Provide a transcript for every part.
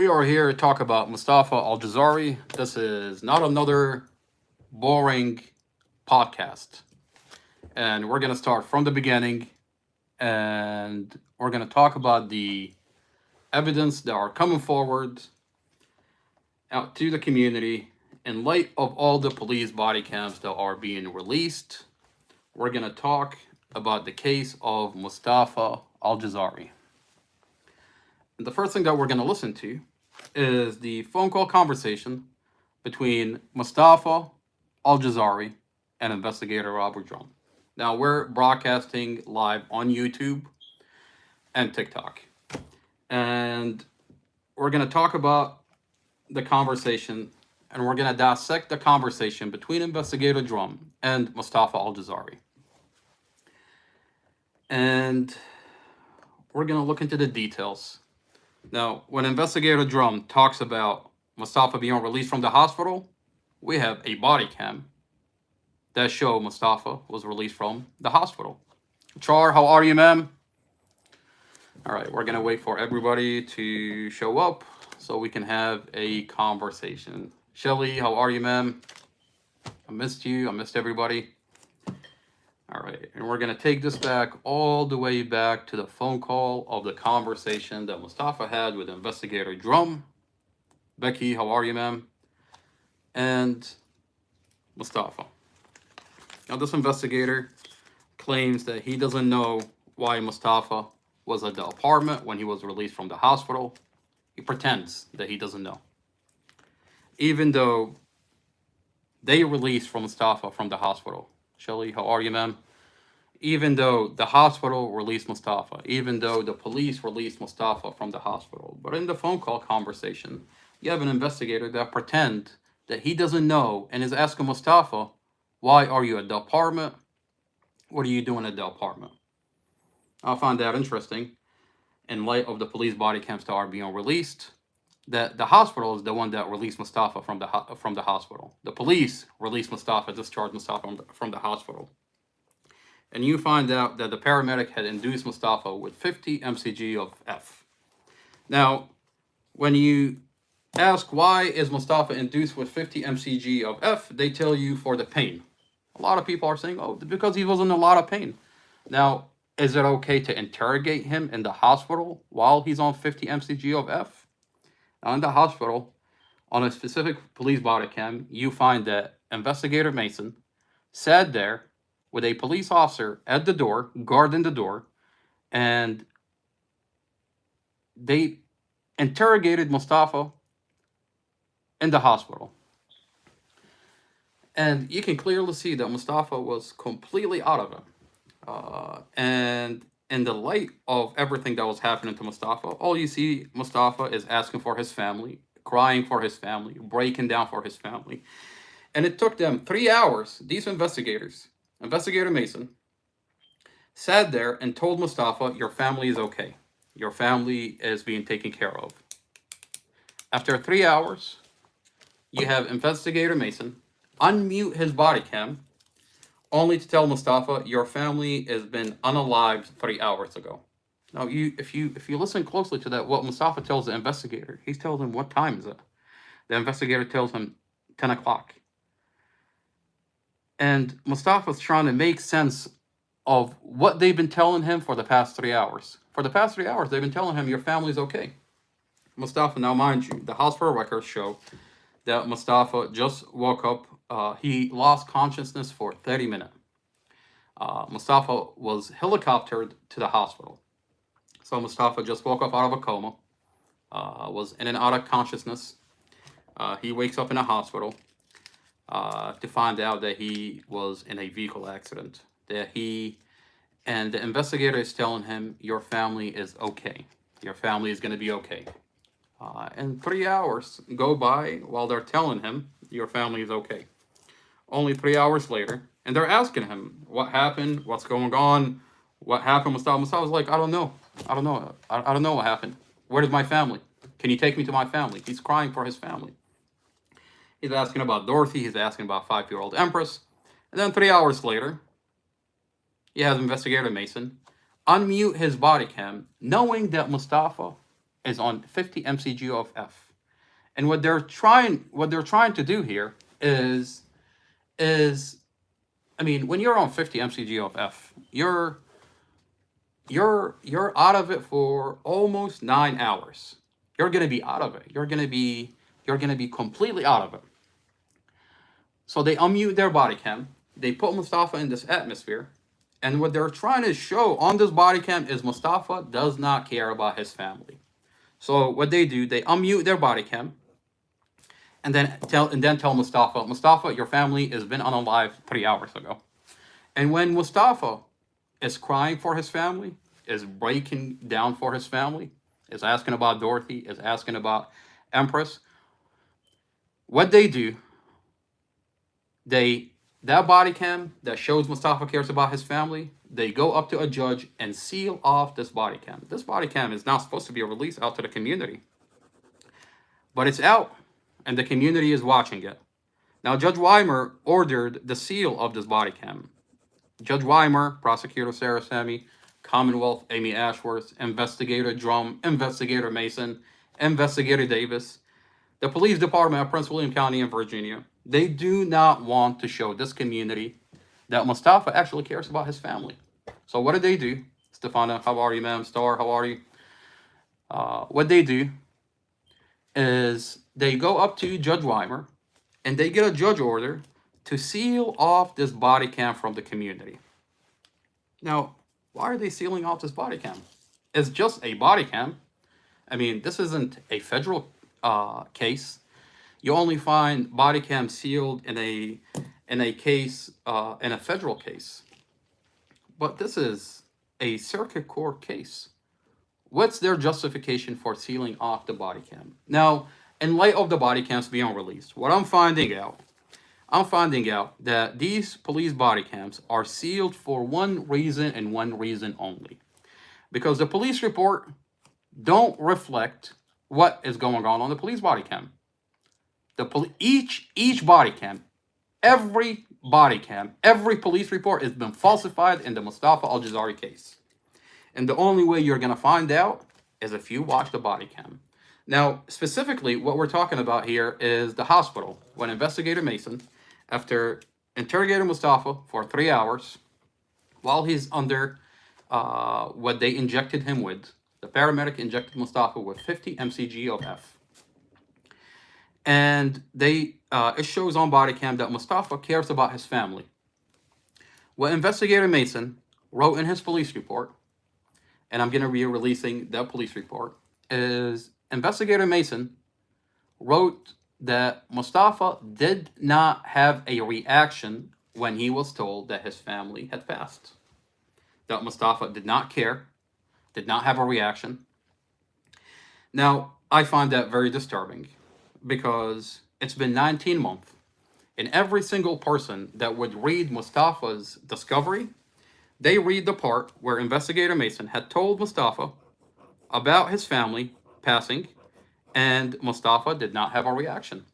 We are here to talk about Mustafa Al-Jazari. This is not another boring podcast. And we're going to start from the beginning and we're going to talk about the evidence that are coming forward out to the community in light of all the police body cams that are being released. We're going to talk about the case of Mustafa Al-Jazari. And the first thing that we're going to listen to is the phone call conversation between Mustafa Al-Jazari and investigator Robert Drum. Now, we're broadcasting live on YouTube and TikTok. And we're going to talk about the conversation and we're going to dissect the conversation between investigator Drum and Mustafa Al-Jazari. And we're going to look into the details. Now, when investigator Drum talks about Mustafa being released from the hospital, we have a body cam that show Mustafa was released from the hospital. Char, how are you, ma'am? All right, we're going to wait for everybody to show up so we can have a conversation. Shelly, how are you, ma'am? I missed you. I missed everybody. All right, and we're going to take this back all the way back to the phone call of the conversation that Mustafa had with investigator Drum. Becky, how are you, ma'am? And Mustafa. Now, this investigator claims that he doesn't know why Mustafa was at the apartment when he was released from the hospital. He pretends that he doesn't know. Even though they released from Mustafa from the hospital. Shelly, how are you, ma'am? Even though the hospital released Mustafa, even though the police released Mustafa from the hospital, but in the phone call conversation, you have an investigator that pretend that he doesn't know and is asking Mustafa, why are you at the apartment? What are you doing at the apartment? I find that interesting in light of the police body cams that are being released. That the hospital is the one that released Mustafa from the hospital. The police released Mustafa, discharged Mustafa from the hospital. And you find out that the paramedic had induced Mustafa with 50 mcg of F. Now, when you ask why is Mustafa induced with 50 mcg of F, they tell you for the pain. A lot of people are saying, oh, because he was in a lot of pain. Now, is it okay to interrogate him in the hospital while he's on 50 mcg of F? Now, in the hospital, on a specific police body cam, you find that investigator Mason sat there with a police officer at the door, guarding the door, and they interrogated Mustafa in the hospital. And you can clearly see that Mustafa was completely out of it. And in the light of everything that was happening to Mustafa, all you see Mustafa is asking for his family, crying for his family, breaking down for his family. And it took them 3 hours, these investigators, Investigator Mason, sat there and told Mustafa, your family is okay. Your family is being taken care of. After 3 hours, you have Investigator Mason unmute his body cam only to tell Mustafa, your family has been unalived 3 hours ago. Now, if you listen closely to that, what Mustafa tells the investigator, he tells him, what time is it? The investigator tells him 10 o'clock. And Mustafa's trying to make sense of what they've been telling him for the past 3 hours. For the past 3 hours, they've been telling him, your family's okay. Mustafa, now mind you, the hospital records show that Mustafa just woke up. He lost consciousness for 30 minutes. Mustafa was helicoptered to the hospital. So Mustafa just woke up out of a coma, was in and out of consciousness. He wakes up in a hospital to find out that he was in a vehicle accident. And the investigator is telling him, your family is okay. Your family is going to be okay. And 3 hours go by while they're telling him, your family is okay. Only 3 hours later, and they're asking him, what happened? What's going on? What happened? Mustafa was like, I don't know. I don't know what happened. Where is my family? Can you take me to my family? He's crying for his family. He's asking about Dorothy. He's asking about 5-year-old Empress. And then 3 hours later, he has Investigator Mason unmute his body cam, knowing that Mustafa is on 50 mcg of F. And what they're trying to do here is I mean, when you're on 50 mcg of F, you're out of it for almost 9 hours. You're gonna be out of it. You're gonna be completely out of it. So they unmute their body cam. They put Mustafa in this atmosphere, and what they're trying to show on this body cam is Mustafa does not care about his family. So what they do, they unmute their body cam, and then tell Mustafa, Mustafa, your family has been unalive 3 hours ago. And when Mustafa is crying for his family, is breaking down for his family, is asking about Dorothy, is asking about Empress, what they do, that body cam that shows Mustafa cares about his family, they go up to a judge and seal off this body cam. This body cam is not supposed to be released out to the community, but it's out, and the community is watching it. Now, Judge Weimer ordered the seal of this body cam. Judge Weimer, Prosecutor Sarah Sammy, Commonwealth Amy Ashworth, Investigator Drum, Investigator Mason, Investigator Davis, the police department of Prince William County in Virginia, they do not want to show this community that Mustafa actually cares about his family. So what do they do? Stefana, how are you, ma'am? Star, how are you? What they do is they go up to Judge Weimer and they get a judge order to seal off this body cam from the community. Now, why are they sealing off this body cam? It's just a body cam. I mean, this isn't a federal case. You only find body cam sealed in a case in a federal case. But this is a circuit court case. What's their justification for sealing off the body cam? Now, in light of the body cams being released, what I'm finding out that these police body cams are sealed for one reason and one reason only. Because the police report don't reflect what is going on the police body cam. Each body cam, every body cam, every police report has been falsified in the Mustafa Aljazairi case. And the only way you're going to find out is if you watch the body cam. Now, specifically, what we're talking about here is the hospital. When Investigator Mason, after interrogating Mustafa for 3 hours, while he's under what they injected him with, the paramedic injected Mustafa with 50 mcg of F. And it shows on body cam that Mustafa cares about his family. What Investigator Mason wrote in his police report, and I'm going to be releasing that police report, is Investigator Mason wrote that Mustafa did not have a reaction when he was told that his family had passed. That Mustafa did not care, did not have a reaction. Now, I find that very disturbing because it's been 19 months, and every single person that would read Mustafa's discovery, they read the part where Investigator Mason had told Mustafa about his family passing, and Mustafa did not have a reaction.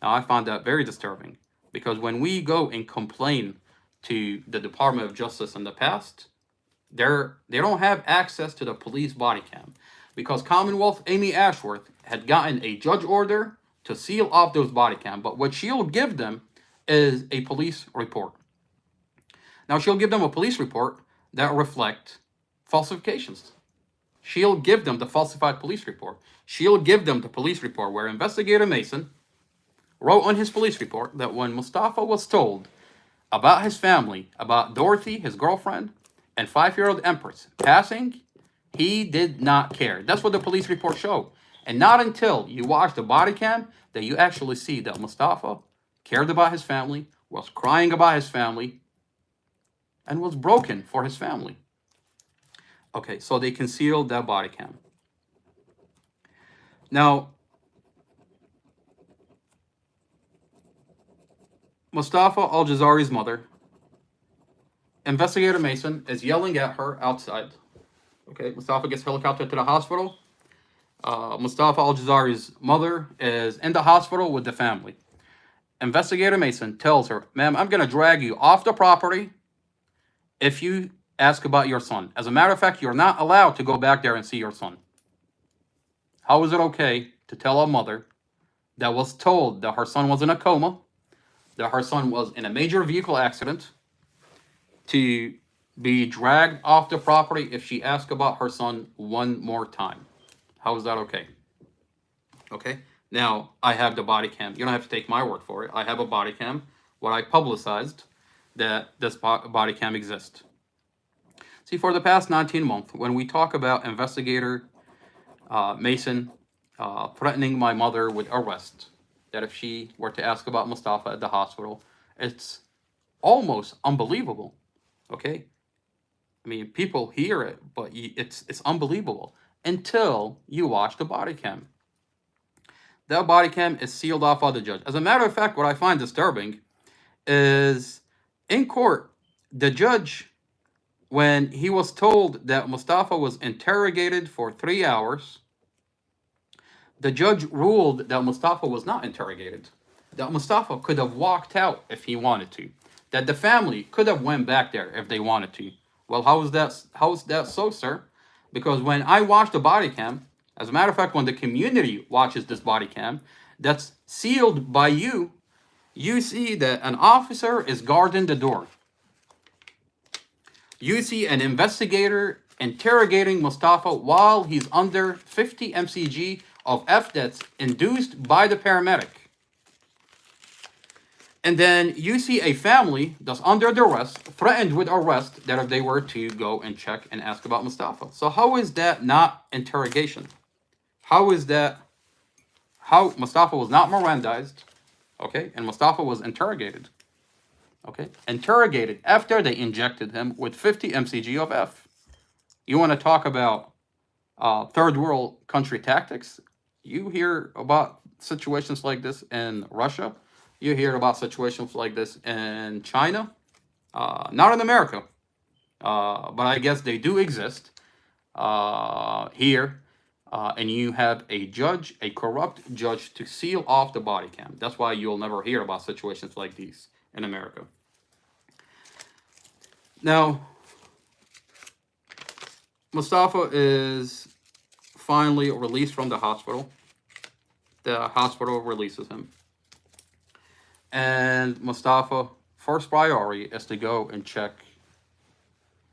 Now, I find that very disturbing because when we go and complain to the Department of Justice in the past, they don't have access to the police body cam because Commonwealth Amy Ashworth had gotten a judge order to seal off those body cam, but what she'll give them is a police report. Now, she'll give them a police report that reflect falsifications. She'll give them the falsified police report. She'll give them the police report where Investigator Mason wrote on his police report that when Mustafa was told about his family, about Dorothy, his girlfriend, and 5-year-old Empress passing, he did not care. That's what the police report showed. And not until you watch the body cam that you actually see that Mustafa cared about his family, was crying about his family, and was broken for his family. Okay, so they concealed that body cam. Now, Mustafa Aljazairi's mother, Investigator Mason, is yelling at her outside. Okay, Mustafa gets helicoptered to the hospital. Mustafa Aljazairi's mother is in the hospital with the family. Investigator Mason tells her, ma'am, I'm going to drag you off the property if you ask about your son. As a matter of fact, you're not allowed to go back there and see your son. How is it okay to tell a mother that was told that her son was in a coma, that her son was in a major vehicle accident, to be dragged off the property if she asks about her son one more time? How is that okay? Okay. Now, I have the body cam. You don't have to take my word for it. I have a body cam. What I publicized that this body cam exists. See, for the past 19 months, when we talk about investigator Mason threatening my mother with arrest, that if she were to ask about Mustafa at the hospital, it's almost unbelievable. Okay? I mean, people hear it, but it's unbelievable until you watch the body cam. That body cam is sealed off by the judge. As a matter of fact, what I find disturbing is in court, the judge, when he was told that Mustafa was interrogated for 3 hours, the judge ruled that Mustafa was not interrogated. That Mustafa could have walked out if he wanted to. That the family could have went back there if they wanted to. Well, how is that so, sir? Because when I watch the body cam, as a matter of fact, when the community watches this body cam, that's sealed by you, you see that an officer is guarding the door. You see an investigator interrogating Mustafa while he's under 50 mcg of F that's induced by the paramedic. And then you see a family that's under arrest, threatened with arrest, that if they were to go and check and ask about Mustafa. So how is that not interrogation? How is that? How Mustafa was not Mirandized, okay? And Mustafa was interrogated, okay? Interrogated after they injected him with 50 mcg of F. You want to talk about third world country tactics? You hear about situations like this in Russia. You hear about situations like this in China. Not in America, but I guess they do exist here. And you have a judge, a corrupt judge, to seal off the body cam. That's why you'll never hear about situations like these in America. Now, Mustafa is finally released from the hospital. The hospital releases him. And Mustafa, first priority is to go and check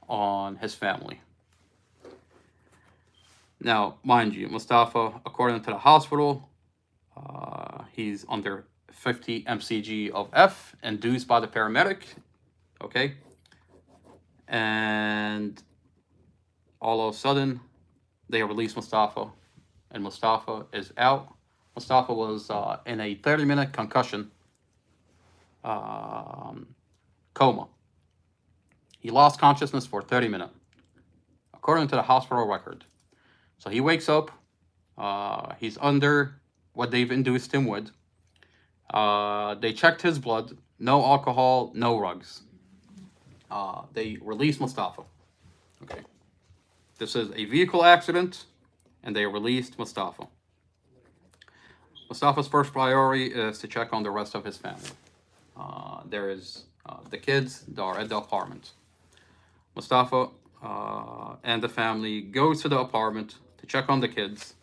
on his family. Now, mind you, Mustafa, according to the hospital, he's under 50 mcg of F, induced by the paramedic, okay? And all of a sudden, they release Mustafa, and Mustafa is out. Mustafa was in a 30-minute concussion coma. He lost consciousness for 30 minutes, according to the hospital record. So he wakes up. He's under what they've induced him with. They checked his blood. No alcohol, no drugs. They release Mustafa. Okay. This is a vehicle accident, and they released Mustafa. Mustafa's first priority is to check on the rest of his family. There is the kids that are at the apartment. Mustafa and the family go to the apartment to check on the kids.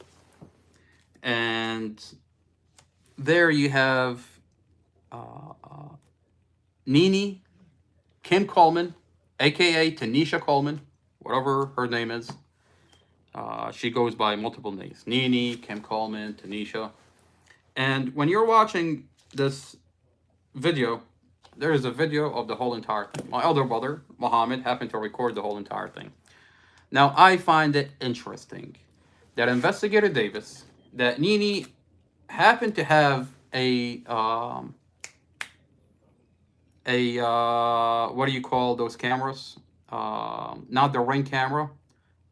And there you have Nini Kim Coleman, aka Tanisha Coleman, whatever her name is. She goes by multiple names: Nini, Kim Coleman, Tanisha. And when you're watching this video, there is a video of the whole entire thing. My elder brother, Mohammed, happened to record the whole entire thing. Now, I find it interesting that Investigator Davis, that Nini happened to have a what do you call those cameras? Not the Ring camera,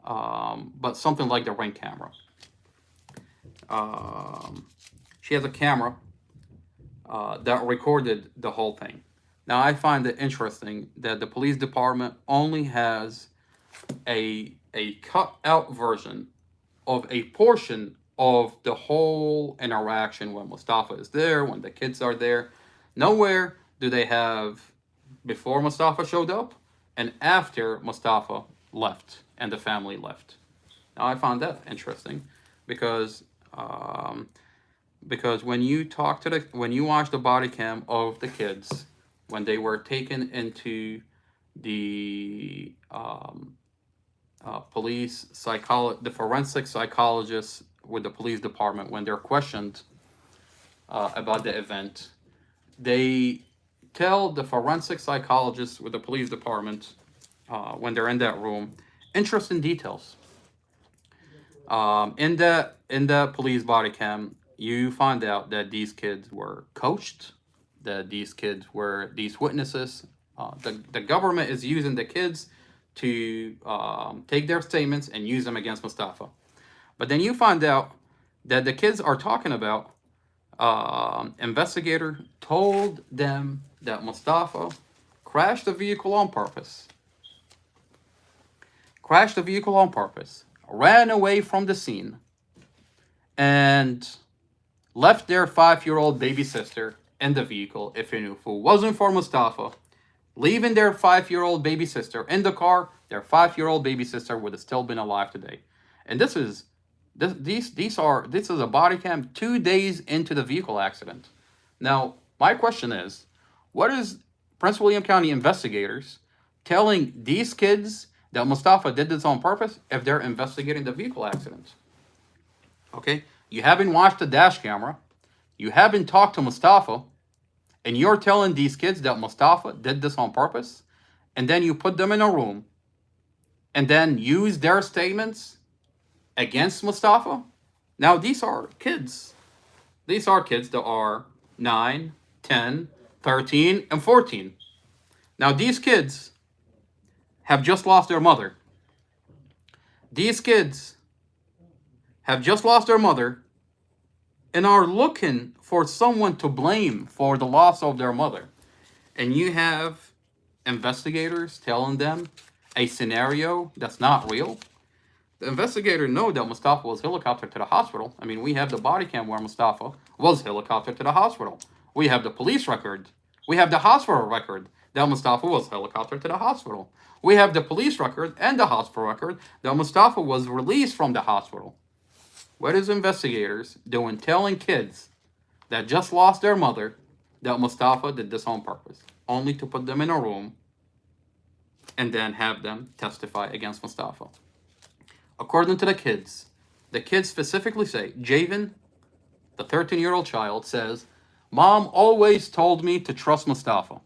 but something like the Ring camera. She has a camera that recorded the whole thing. Now, I find it interesting that the police department only has a cut out version of a portion of the whole interaction when Mustafa is there, when the kids are there. Nowhere do they have before Mustafa showed up and after Mustafa left and the family left. Now, I found that interesting because Um, because when you talk to when you watch the body cam of the kids when they were taken into the the forensic psychologists with the police department, when they're questioned about the event, they tell the forensic psychologists with the police department, when they're in that room, interesting details. In the police body cam, you find out that these kids were coached, that these witnesses. The government is using the kids to take their statements and use them against Mustafa. But then you find out that the kids are talking about, investigator told them that Mustafa crashed the vehicle on purpose, ran away from the scene, and left their 5-year-old baby sister in the vehicle. If it wasn't for Mustafa leaving their 5-year-old baby sister in the car, their 5-year-old baby sister would have still been alive today. And this is a body cam 2 days into the vehicle accident. Now, my question is, what is Prince William County investigators telling these kids that Mustafa did this on purpose if they're investigating the vehicle accident? Okay, you haven't watched the dash camera, you haven't talked to Mustafa, and you're telling these kids that Mustafa did this on purpose, and then you put them in a room and then use their statements against Mustafa? Now, these are kids. These are kids that are 9, 10, 13, and 14. Now, these kids have just lost their mother. These kids have just lost their mother and are looking for someone to blame for the loss of their mother. And you have investigators telling them a scenario that's not real. The investigators know that Mustafa was helicoptered to the hospital. I mean, we have the body cam where Mustafa was helicoptered to the hospital. We have the police record. We have the hospital record that Mustafa was helicoptered to the hospital. We have the police record and the hospital record that Mustafa was released from the hospital. What is investigators doing telling kids that just lost their mother that Mustafa did this on purpose, only to put them in a room and then have them testify against Mustafa? According to the kids specifically say, Javen, the 13-year-old child, says, Mom always told me to trust Mustafa.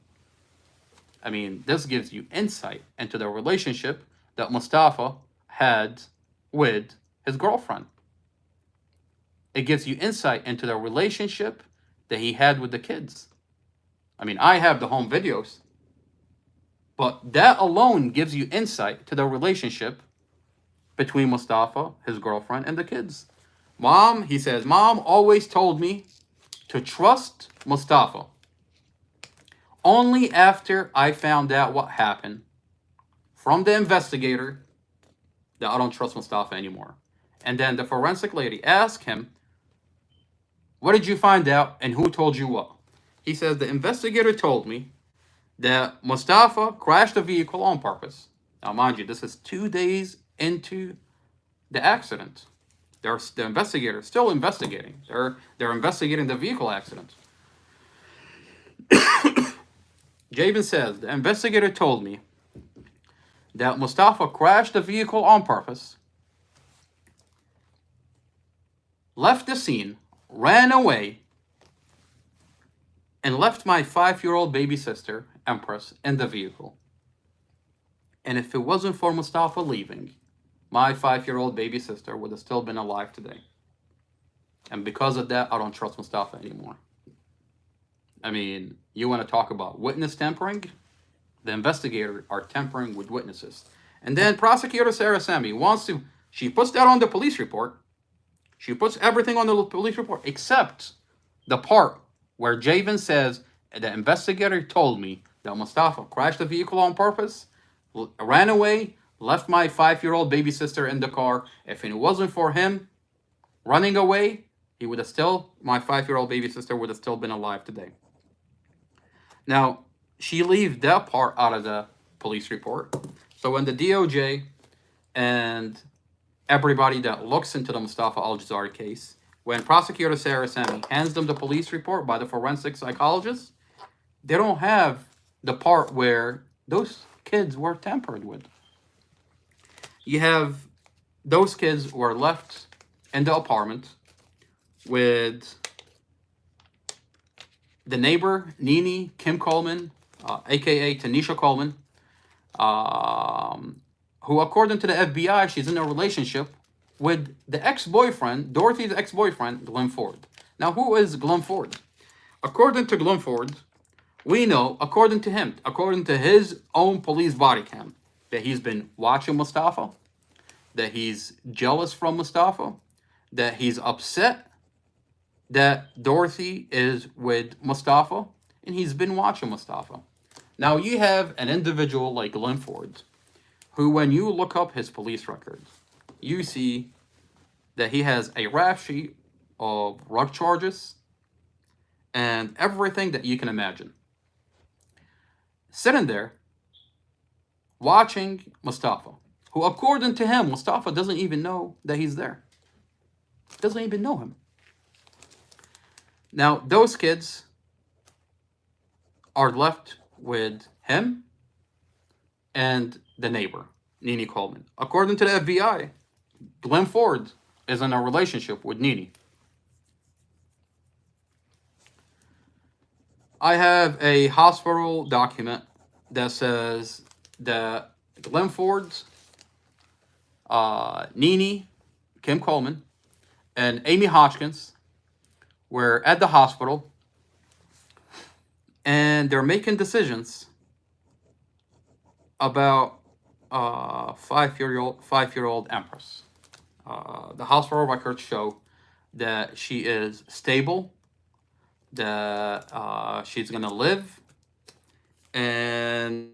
I mean, this gives you insight into the relationship that Mustafa had with his girlfriend. It gives you insight into the relationship that he had with the kids. I mean, I have the home videos, but that alone gives you insight to the relationship between Mustafa, his girlfriend, and the kids. He says, Mom always told me to trust Mustafa. Only after I found out what happened from the investigator that I don't trust Mustafa anymore. And then the forensic lady asked him, what did you find out and who told you what? He says, the investigator told me that Mustafa crashed the vehicle on purpose. Now, mind you, this is 2 days into the accident. The investigators still investigating. They're investigating the vehicle accident. Jabin says, the investigator told me that Mustafa crashed the vehicle on purpose, left the scene, ran away, and left my 5-year-old baby sister, Empress, in the vehicle. And if it wasn't for Mustafa leaving, my 5-year-old baby sister would have still been alive today. And because of that, I don't trust Mustafa anymore. I mean, you want to talk about witness tampering? The investigators are tampering with witnesses. And then prosecutor Sarah Sammy she puts that on the police report. She puts everything on the police report except the part where Javen says, the investigator told me that Mustafa crashed the vehicle on purpose, ran away, left my 5-year-old baby sister in the car. If it wasn't for him running away, my 5-year-old baby sister would have still been alive today. Now, she leaves that part out of the police report. So when the DOJ and everybody that looks into the Mustafa Aljazairi case When prosecutor Sarah Sammy hands them the police report by the forensic psychologist, they don't have the part where those kids were tampered with. You have those kids were left in the apartment with the neighbor, Nene Kim Coleman, aka Tanisha Coleman, who, according to the FBI, she's in a relationship with the ex-boyfriend, Dorothy's ex-boyfriend, Glenn Ford. Now, who is Glenn Ford? According to Glenn Ford, we know, according to him, according to his own police body cam, that he's been watching Mustafa, that he's jealous from Mustafa, that he's upset that Dorothy is with Mustafa, and he's been watching Mustafa. Now, you have an individual like Glenn Ford, who, when you look up his police records, you see that he has a rap sheet of drug charges and everything that you can imagine. Sitting there, watching Mustafa, who, according to him, Mustafa doesn't even know that he's there. Doesn't even know him. Now, those kids are left with him and the neighbor, Nene Coleman. According to the FBI, Glenn Ford is in a relationship with Nene. I have a hospital document that says that Glenn Ford's, Nene, Kim Coleman, and Amy Hodgkins were at the hospital, and they're making decisions about five-year-old Empress. The hospital records show that she is stable, that she's gonna live, and